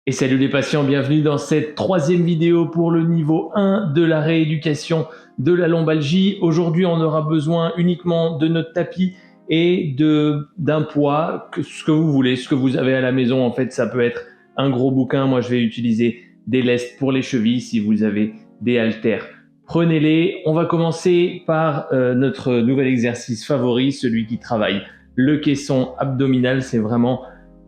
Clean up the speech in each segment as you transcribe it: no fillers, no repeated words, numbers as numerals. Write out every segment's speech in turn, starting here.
Et salut les patients, bienvenue dans cette troisième vidéo pour le niveau 1 de la rééducation de la lombalgie. Aujourd'hui, on aura besoin uniquement de notre tapis et d'un poids, ce que vous voulez, ce que vous avez à la maison. En fait, ça peut être un gros bouquin. Moi, je vais utiliser des lestes pour les chevilles si vous avez des haltères. Prenez-les. On va commencer par notre nouvel exercice favori, celui qui travaille le caisson abdominal. C'est vraiment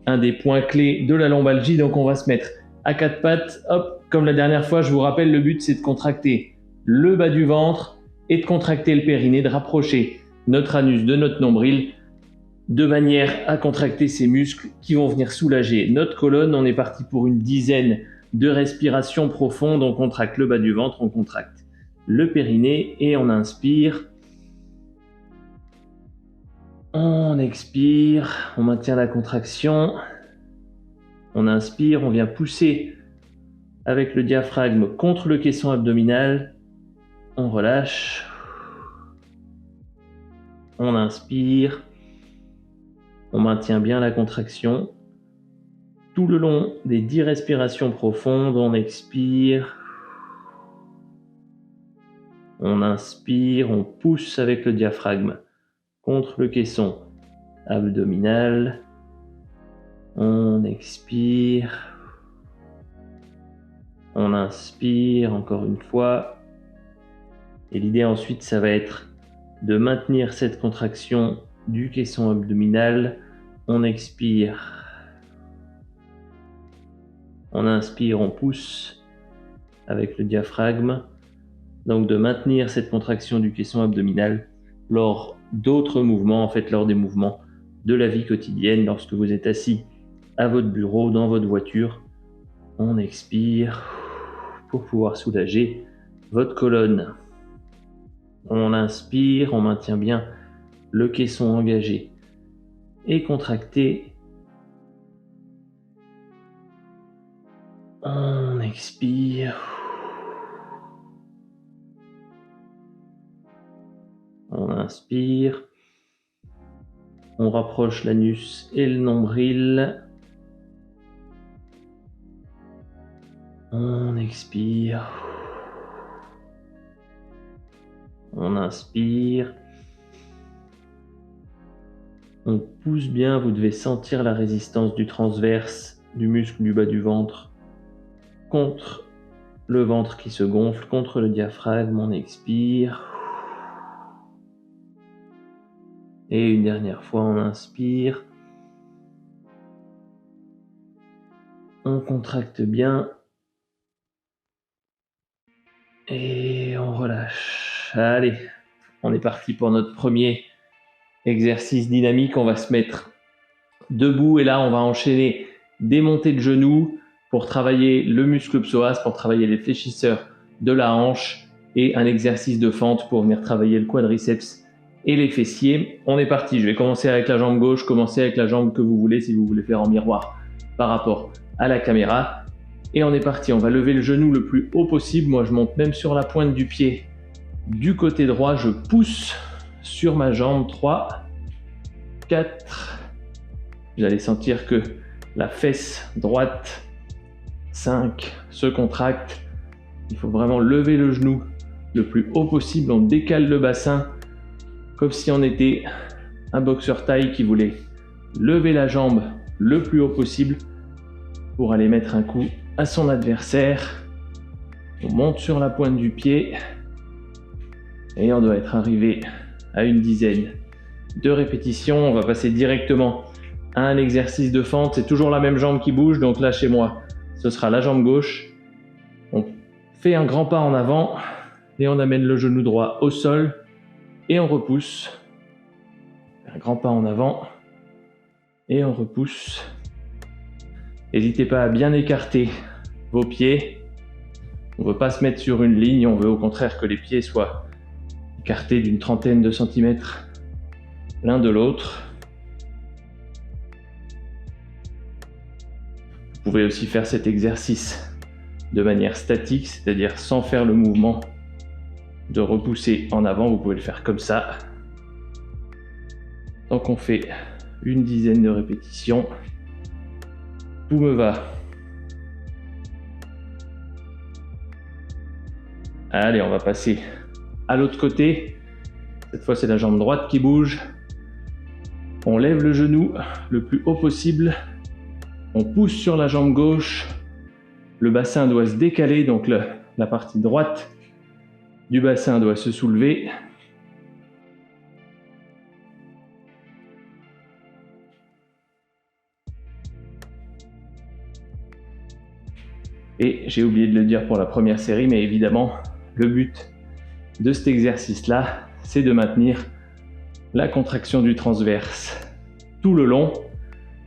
un des points clés de la lombalgie. Donc on va se mettre à quatre pattes, hop, comme la dernière fois. Je vous rappelle, le but c'est de contracter le bas du ventre et de contracter le périnée, de rapprocher notre anus de notre nombril de manière à contracter ces muscles qui vont venir soulager notre colonne. On est parti pour une dizaine de respirations profondes. On contracte le bas du ventre, on contracte le périnée et on inspire. On expire, on maintient la contraction, on inspire, on vient pousser avec le diaphragme contre le caisson abdominal, on relâche, on inspire, on maintient bien la contraction. Tout le long des 10 respirations profondes, on expire, on inspire, on pousse avec le diaphragme contre le caisson abdominal, on expire, on inspire encore une fois, et l'idée ensuite ça va être de maintenir cette contraction du caisson abdominal. On expire, on inspire, on pousse avec le diaphragme, donc de maintenir cette contraction du caisson abdominal lors d'autres mouvements, en fait lors des mouvements de la vie quotidienne, lorsque vous êtes assis à votre bureau, dans votre voiture. On expire pour pouvoir soulager votre colonne. On inspire, on maintient bien le caisson engagé et contracté. On expire. On inspire, on rapproche l'anus et le nombril, on expire, on inspire, on pousse bien. Vous devez sentir la résistance du transverse, du muscle du bas du ventre, contre le ventre qui se gonfle, contre le diaphragme. On expire. Et une dernière fois, on inspire. On contracte bien. Et on relâche. Allez, on est parti pour notre premier exercice dynamique. On va se mettre debout et là, on va enchaîner des montées de genoux pour travailler le muscle psoas, pour travailler les fléchisseurs de la hanche et un exercice de fente pour venir travailler le quadriceps et les fessiers. On est parti, je vais commencer avec la jambe gauche, commencez avec la jambe que vous voulez si vous voulez faire en miroir par rapport à la caméra. Et on est parti, on va lever le genou le plus haut possible. Moi je monte même sur la pointe du pied du côté droit, je pousse sur ma jambe. 3, 4, vous allez sentir que la fesse droite 5 se contracte. Il faut vraiment lever le genou le plus haut possible, on décale le bassin comme si on était un boxeur thaï qui voulait lever la jambe le plus haut possible pour aller mettre un coup à son adversaire. On monte sur la pointe du pied et on doit être arrivé à une dizaine de répétitions. On va passer directement à un exercice de fente. C'est toujours la même jambe qui bouge, donc là chez moi ce sera la jambe gauche. On fait un grand pas en avant et on amène le genou droit au sol et on repousse. Un grand pas en avant et on repousse. N'hésitez pas à bien écarter vos pieds. On ne veut pas se mettre sur une ligne, on veut au contraire que les pieds soient écartés d'une trentaine de centimètres l'un de l'autre. Vous pouvez aussi faire cet exercice de manière statique, c'est-à-dire sans faire le mouvement de repousser en avant. Vous pouvez le faire comme ça. Donc on fait une dizaine de répétitions. Tout me va. Allez, on va passer à l'autre côté. Cette fois, c'est la jambe droite qui bouge. On lève le genou le plus haut possible. On pousse sur la jambe gauche. Le bassin doit se décaler, donc la partie droite du bassin doit se soulever. Et j'ai oublié de le dire pour la première série, mais évidemment, le but de cet exercice-là, c'est de maintenir la contraction du transverse tout le long.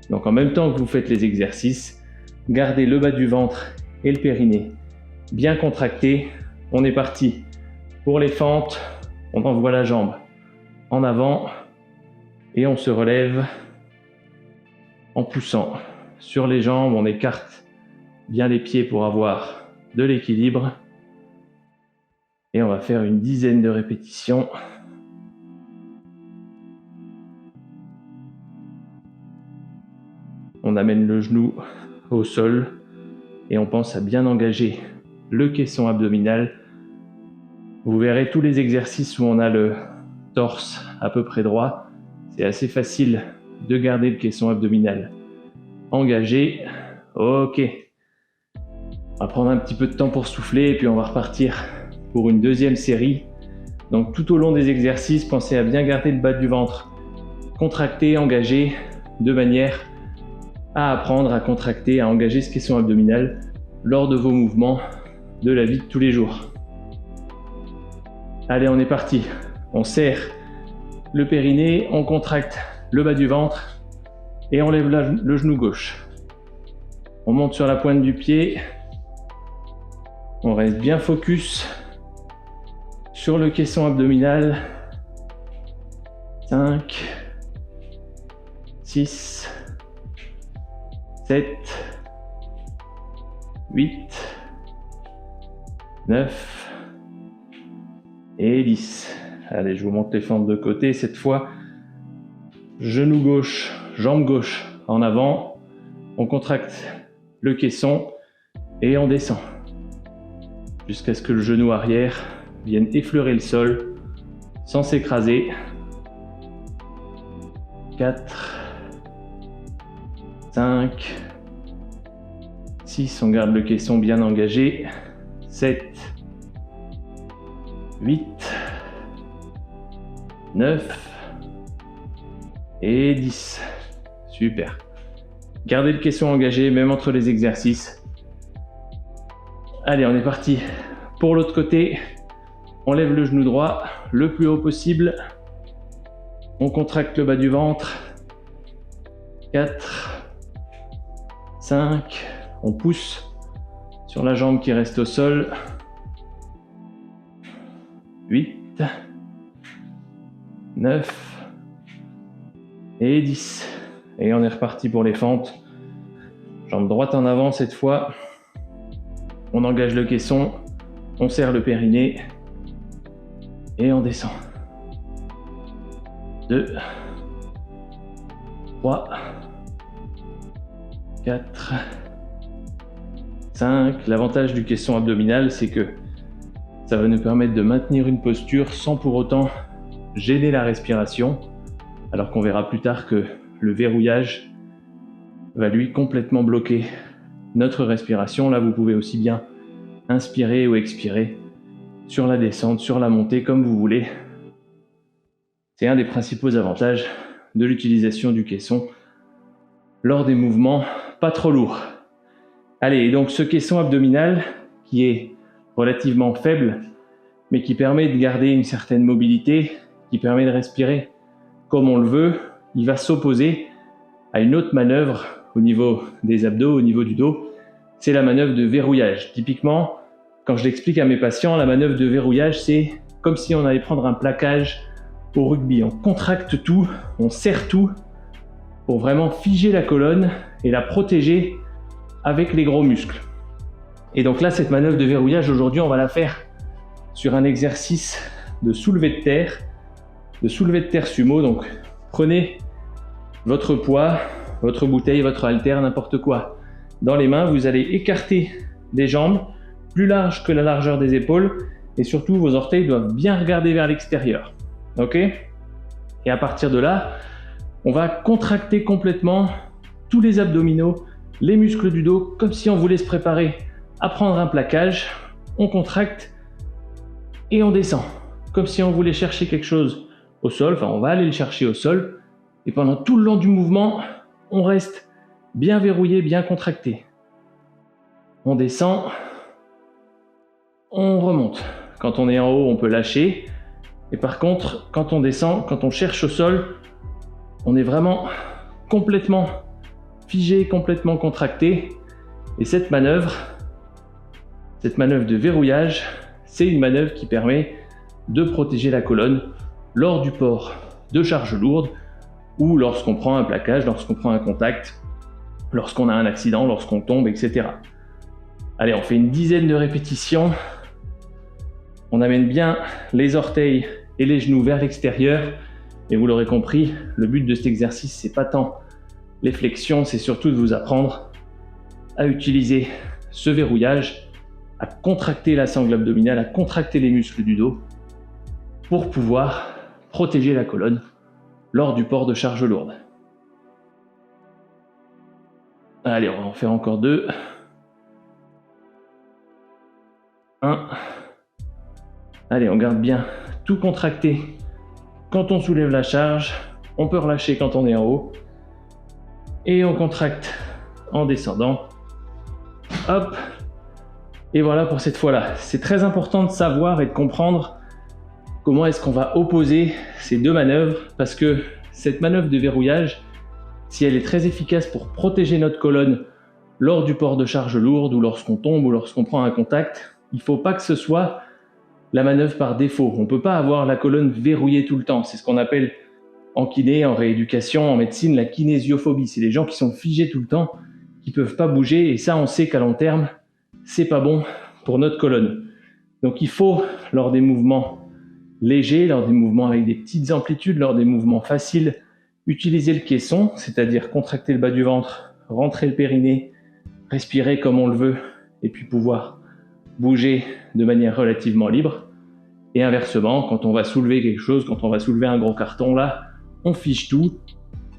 Donc en même temps que vous faites les exercices, gardez le bas du ventre et le périnée bien contractés. On est parti pour les fentes. On envoie la jambe en avant et on se relève en poussant sur les jambes. On écarte bien les pieds pour avoir de l'équilibre. Et on va faire une dizaine de répétitions. On amène le genou au sol et on pense à bien engager le caisson abdominal. Vous verrez tous les exercices où on a le torse à peu près droit. C'est assez facile de garder le caisson abdominal engagé. Ok. On va prendre un petit peu de temps pour souffler et puis on va repartir pour une deuxième série. Donc tout au long des exercices, pensez à bien garder le bas du ventre contracté, engagé, de manière à apprendre à contracter, à engager ce caisson abdominal lors de vos mouvements de la vie de tous les jours. Allez, on est parti. On serre le périnée, on contracte le bas du ventre et on lève le genou gauche. On monte sur la pointe du pied. On reste bien focus sur le caisson abdominal. 5, 6, 7, 8, 9 et 10. Allez, je vous montre les fentes de côté. Cette fois, genou gauche, jambe gauche en avant. On contracte le caisson et on descend jusqu'à ce que le genou arrière vienne effleurer le sol sans s'écraser. 4, 5, 6, on garde le caisson bien engagé. 7, 8, 9 et 10. Super. Gardez le caisson engagé même entre les exercices. Allez, on est parti pour l'autre côté. On lève le genou droit le plus haut possible. On contracte le bas du ventre. 4, 5, on pousse sur la jambe qui reste au sol. 8, 9 et 10. Et on est reparti pour les fentes. Jambe droite en avant cette fois. On engage le caisson, on serre le périnée et on descend. 2, 3, 4, 5. L'avantage du caisson abdominal, c'est que ça va nous permettre de maintenir une posture sans pour autant gêner la respiration, alors qu'on verra plus tard que le verrouillage va lui complètement bloquer notre respiration. Là, vous pouvez aussi bien inspirer ou expirer sur la descente, sur la montée, comme vous voulez. C'est un des principaux avantages de l'utilisation du caisson lors des mouvements pas trop lourds. Allez, donc ce caisson abdominal qui est relativement faible, mais qui permet de garder une certaine mobilité, qui permet de respirer comme on le veut, il va s'opposer à une autre manœuvre au niveau des abdos, au niveau du dos, c'est la manœuvre de verrouillage. Typiquement, quand je l'explique à mes patients, la manœuvre de verrouillage, c'est comme si on allait prendre un plaquage au rugby. On contracte tout, on serre tout pour vraiment figer la colonne et la protéger avec les gros muscles. Et donc là, cette manœuvre de verrouillage, aujourd'hui, on va la faire sur un exercice de soulevé de terre sumo. Donc, prenez votre poids, votre bouteille, votre haltère, n'importe quoi. Dans les mains, vous allez écarter les jambes plus larges que la largeur des épaules et surtout vos orteils doivent bien regarder vers l'extérieur. Ok ? Et à partir de là, on va contracter complètement tous les abdominaux, les muscles du dos, comme si on voulait se préparer à prendre un plaquage. On contracte et on descend, comme si on voulait chercher quelque chose au sol. Enfin, on va aller le chercher au sol. Et pendant tout le long du mouvement, on reste bien verrouillé, bien contracté. On descend, on remonte. Quand on est en haut, on peut lâcher. Et par contre, quand on descend, quand on cherche au sol, on est vraiment complètement figé, complètement contracté. Et cette manœuvre de verrouillage, c'est une manœuvre qui permet de protéger la colonne lors du port de charges lourdes ou lorsqu'on prend un plaquage, lorsqu'on prend un contact, lorsqu'on a un accident, lorsqu'on tombe, etc. Allez, on fait une dizaine de répétitions. On amène bien les orteils et les genoux vers l'extérieur. Et vous l'aurez compris, le but de cet exercice, c'est pas tant les flexions, c'est surtout de vous apprendre à utiliser ce verrouillage, à contracter la sangle abdominale, à contracter les muscles du dos pour pouvoir protéger la colonne lors du port de charges lourdes. Allez, on va en faire encore 2. 1. Allez, on garde bien tout contracté quand on soulève la charge. On peut relâcher quand on est en haut. Et on contracte en descendant. Hop. Et voilà pour cette fois-là. C'est très important de savoir et de comprendre comment est-ce qu'on va opposer ces deux manœuvres, parce que cette manœuvre de verrouillage, si elle est très efficace pour protéger notre colonne lors du port de charge lourde ou lorsqu'on tombe ou lorsqu'on prend un contact, il ne faut pas que ce soit la manœuvre par défaut. On ne peut pas avoir la colonne verrouillée tout le temps. C'est ce qu'on appelle en kiné, en rééducation, en médecine, la kinésiophobie. C'est les gens qui sont figés tout le temps, qui ne peuvent pas bouger, et ça, on sait qu'à long terme, c'est pas bon pour notre colonne. Donc il faut, lors des mouvements légers, lors des mouvements avec des petites amplitudes, lors des mouvements faciles, utiliser le caisson, c'est-à-dire contracter le bas du ventre, rentrer le périnée, respirer comme on le veut, et puis pouvoir bouger de manière relativement libre. Et inversement, quand on va soulever quelque chose, quand on va soulever un gros carton, là, on fige tout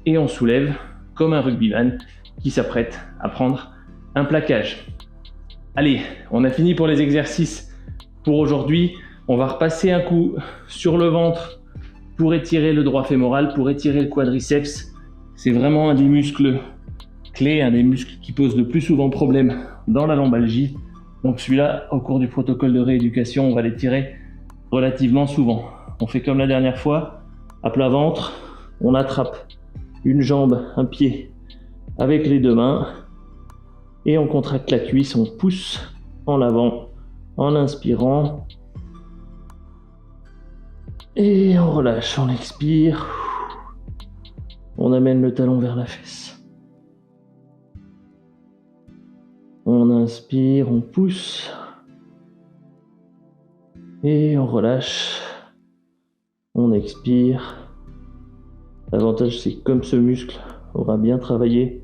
et on soulève comme un rugbyman qui s'apprête à prendre un plaquage. Allez, on a fini pour les exercices pour aujourd'hui. On va repasser un coup sur le ventre pour étirer le droit fémoral, pour étirer le quadriceps. C'est vraiment un des muscles clés, un des muscles qui pose le plus souvent problème dans la lombalgie. Donc celui-là, au cours du protocole de rééducation, on va l'étirer relativement souvent. On fait comme la dernière fois, à plat ventre, on attrape une jambe, un pied avec les deux mains et on contracte la cuisse, on pousse en avant en inspirant et on relâche, on expire, on amène le talon vers la fesse. On inspire, on pousse et on relâche, on expire. L'avantage, c'est que comme ce muscle aura bien travaillé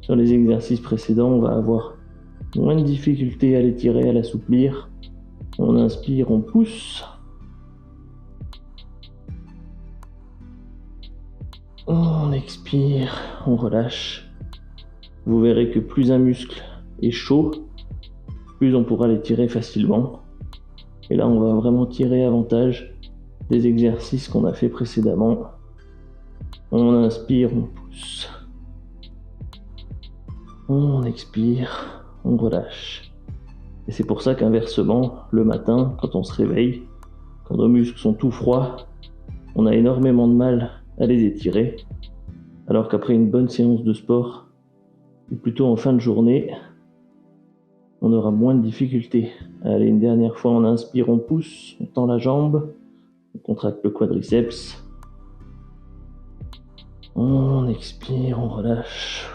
sur les exercices précédents, on va avoir moins de difficulté à l'étirer, à l'assouplir. On inspire, on pousse. On expire, on relâche. Vous verrez que plus un muscle est chaud, plus on pourra l'étirer facilement. Et là, on va vraiment tirer avantage des exercices qu'on a fait précédemment. On inspire, on pousse. On expire, on relâche. Et c'est pour ça qu'inversement, le matin, quand on se réveille, quand nos muscles sont tout froids, on a énormément de mal à les étirer. Alors qu'après une bonne séance de sport, ou plutôt en fin de journée, on aura moins de difficultés. Allez, une dernière fois, on inspire, on pousse, on tend la jambe, on contracte le quadriceps. On expire, on relâche.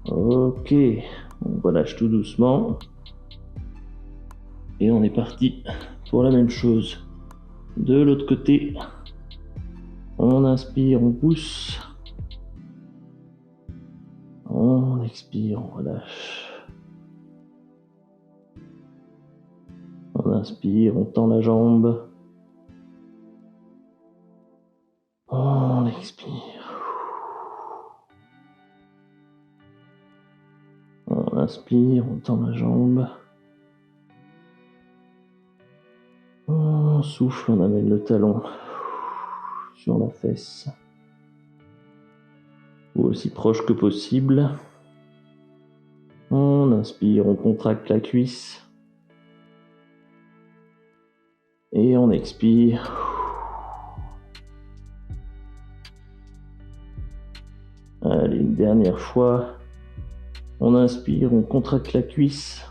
Ok, on relâche tout doucement. Et on est parti pour la même chose. De l'autre côté, on inspire, on pousse. On expire, on relâche. On inspire, on tend la jambe. On expire. On inspire, on tend la jambe. On souffle, on amène le talon sur la fesse, ou aussi proche que possible. On inspire, on contracte la cuisse. Et on expire. Allez, une dernière fois. On inspire, on contracte la cuisse.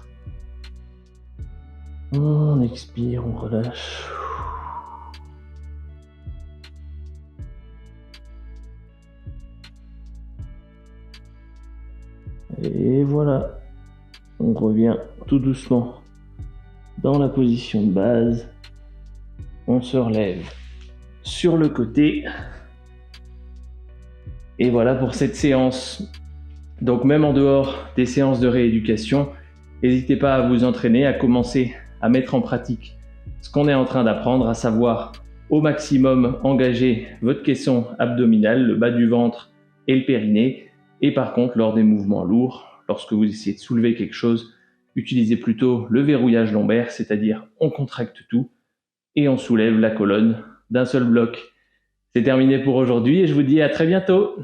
On expire, on relâche. Et voilà. On revient tout doucement dans la position de base. On se relève sur le côté. Et voilà pour cette séance. Donc même en dehors des séances de rééducation, n'hésitez pas à vous entraîner, à commencer à mettre en pratique ce qu'on est en train d'apprendre, à savoir au maximum engager votre caisson abdominale, le bas du ventre et le périnée. Et par contre, lors des mouvements lourds, lorsque vous essayez de soulever quelque chose, utilisez plutôt le verrouillage lombaire, c'est-à-dire on contracte tout et on soulève la colonne d'un seul bloc. C'est terminé pour aujourd'hui et je vous dis à très bientôt.